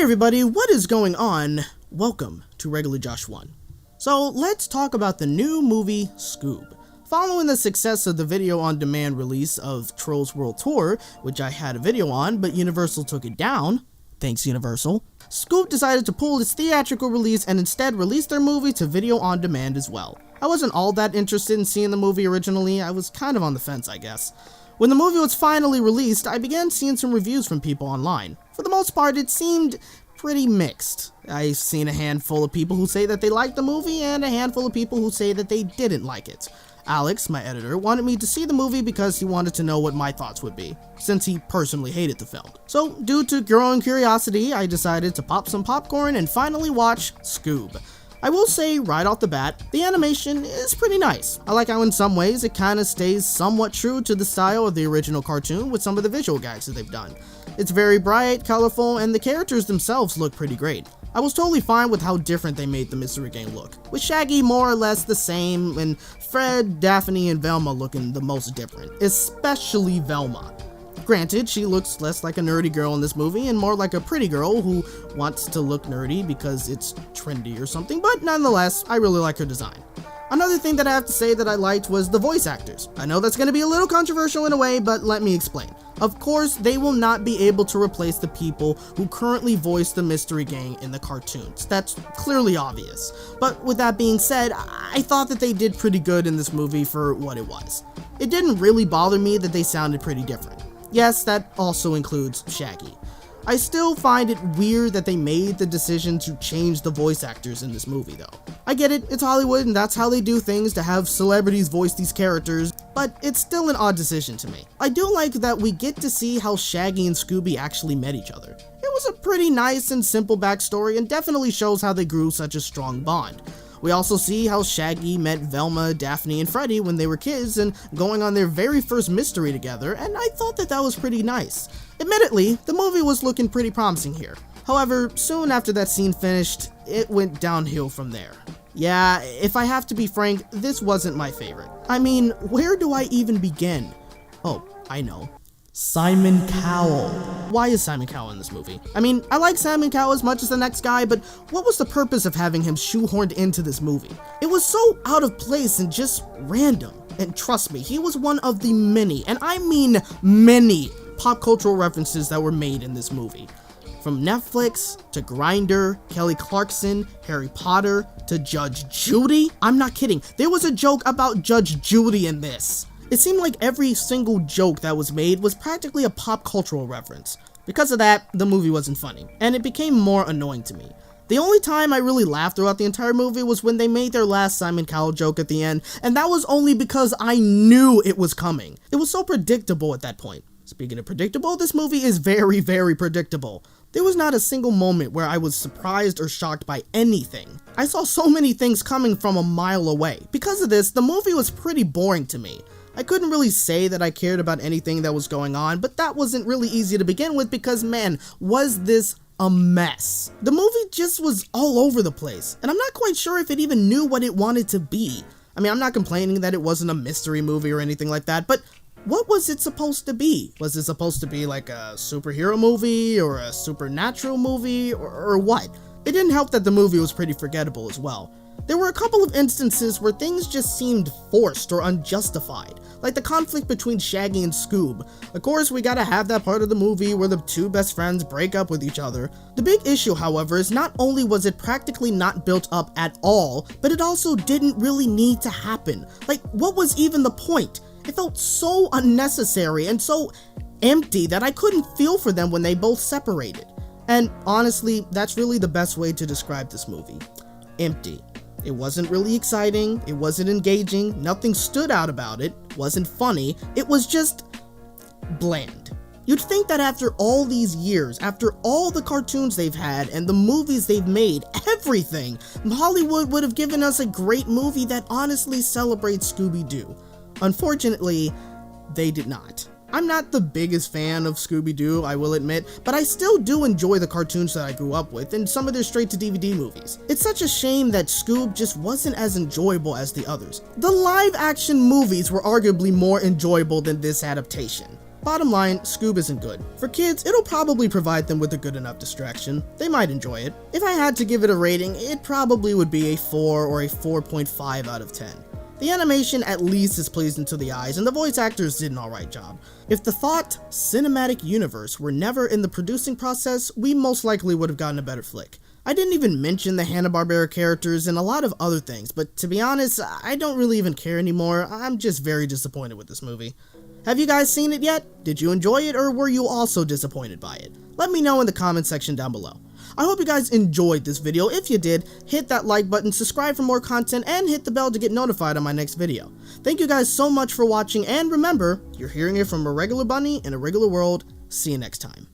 everybody, what is going on? Welcome to Regular Josh 1. So let's talk about the new movie Scoob. Following the success of the video-on-demand release of Trolls World Tour, which I had a video on, but Universal took it down, thanks Universal, Scoob decided to pull its theatrical release and instead release their movie to video-on-demand as well. I wasn't all that interested in seeing the movie originally, I was kind of on the fence, I guess. When the movie was finally released, I began seeing some reviews from people online. For the most part, it seemed pretty mixed. I've seen a handful of people who say that they liked the movie and a handful of people who say that they didn't like it. Alex, my editor, wanted me to see the movie because he wanted to know what my thoughts would be, since he personally hated the film. So, due to growing curiosity, I decided to pop some popcorn and finally watch Scoob. I will say right off the bat, the animation is pretty nice. I like how in some ways it kind of stays somewhat true to the style of the original cartoon with some of the visual gags that they've done. It's very bright, colorful, and the characters themselves look pretty great. I was totally fine with how different they made the Mystery Gang look, with Shaggy more or less the same and Fred, Daphne, and Velma looking the most different, especially Velma. Granted, she looks less like a nerdy girl in this movie and more like a pretty girl who wants to look nerdy because it's trendy or something, but nonetheless, I really like her design. Another thing that I have to say that I liked was the voice actors. I know that's going to be a little controversial in a way, but let me explain. Of course, they will not be able to replace the people who currently voice the Mystery Gang in the cartoons. That's clearly obvious. But with that being said, I thought that they did pretty good in this movie for what it was. It didn't really bother me that they sounded pretty different. Yes, that also includes Shaggy. I still find it weird that they made the decision to change the voice actors in this movie though. I get it, it's Hollywood and that's how they do things, to have celebrities voice these characters, but it's still an odd decision to me. I do like that we get to see how Shaggy and Scooby actually met each other. It was a pretty nice and simple backstory and definitely shows how they grew such a strong bond. We also see how Shaggy met Velma, Daphne, and Freddy when they were kids and going on their very first mystery together, and I thought that was pretty nice. Admittedly, the movie was looking pretty promising here. However, soon after that scene finished, it went downhill from there. Yeah, if I have to be frank, this wasn't my favorite. I mean, where do I even begin? Oh, I know. Simon Cowell. Why is Simon Cowell in this movie? I mean, I like Simon Cowell as much as the next guy, but what was the purpose of having him shoehorned into this movie? It was so out of place and just random. And trust me, he was one of the many, and I mean many, pop cultural references that were made in this movie. From Netflix, to Grindr, Kelly Clarkson, Harry Potter, to Judge Judy. I'm not kidding, there was a joke about Judge Judy in this. It seemed like every single joke that was made was practically a pop cultural reference. Because of that, the movie wasn't funny, and it became more annoying to me. The only time I really laughed throughout the entire movie was when they made their last Simon Cowell joke at the end, and that was only because I knew it was coming. It was so predictable at that point. Speaking of predictable, this movie is very, very predictable. There was not a single moment where I was surprised or shocked by anything. I saw so many things coming from a mile away. Because of this, the movie was pretty boring to me. I couldn't really say that I cared about anything that was going on, but that wasn't really easy to begin with because, man, was this a mess. The movie just was all over the place, and I'm not quite sure if it even knew what it wanted to be. I mean, I'm not complaining that it wasn't a mystery movie or anything like that, but what was it supposed to be? Was it supposed to be like a superhero movie or a supernatural movie or what? It didn't help that the movie was pretty forgettable as well. There were a couple of instances where things just seemed forced or unjustified, like the conflict between Shaggy and Scoob. Of course, we gotta have that part of the movie where the two best friends break up with each other. The big issue, however, is not only was it practically not built up at all, but it also didn't really need to happen. Like, what was even the point? It felt so unnecessary and so empty that I couldn't feel for them when they both separated. And honestly, that's really the best way to describe this movie. Empty. It wasn't really exciting, it wasn't engaging, nothing stood out about it, wasn't funny, it was just bland. You'd think that after all these years, after all the cartoons they've had and the movies they've made, everything, Hollywood would have given us a great movie that honestly celebrates Scooby-Doo. Unfortunately, they did not. I'm not the biggest fan of Scooby-Doo, I will admit, but I still do enjoy the cartoons that I grew up with and some of their straight-to-DVD movies. It's such a shame that Scoob just wasn't as enjoyable as the others. The live-action movies were arguably more enjoyable than this adaptation. Bottom line, Scoob isn't good. For kids, it'll probably provide them with a good enough distraction. They might enjoy it. If I had to give it a rating, it probably would be a 4 or a 4.5 out of 10. The animation at least is pleasing to the eyes, and the voice actors did an alright job. If the thought cinematic universe were never in the producing process, we most likely would have gotten a better flick. I didn't even mention the Hanna-Barbera characters and a lot of other things, but to be honest, I don't really even care anymore. I'm just very disappointed with this movie. Have you guys seen it yet? Did you enjoy it, or were you also disappointed by it? Let me know in the comment section down below. I hope you guys enjoyed this video. If you did, hit that like button, subscribe for more content, and hit the bell to get notified on my next video. Thank you guys so much for watching, and remember, you're hearing it from a regular bunny in a regular world. See you next time.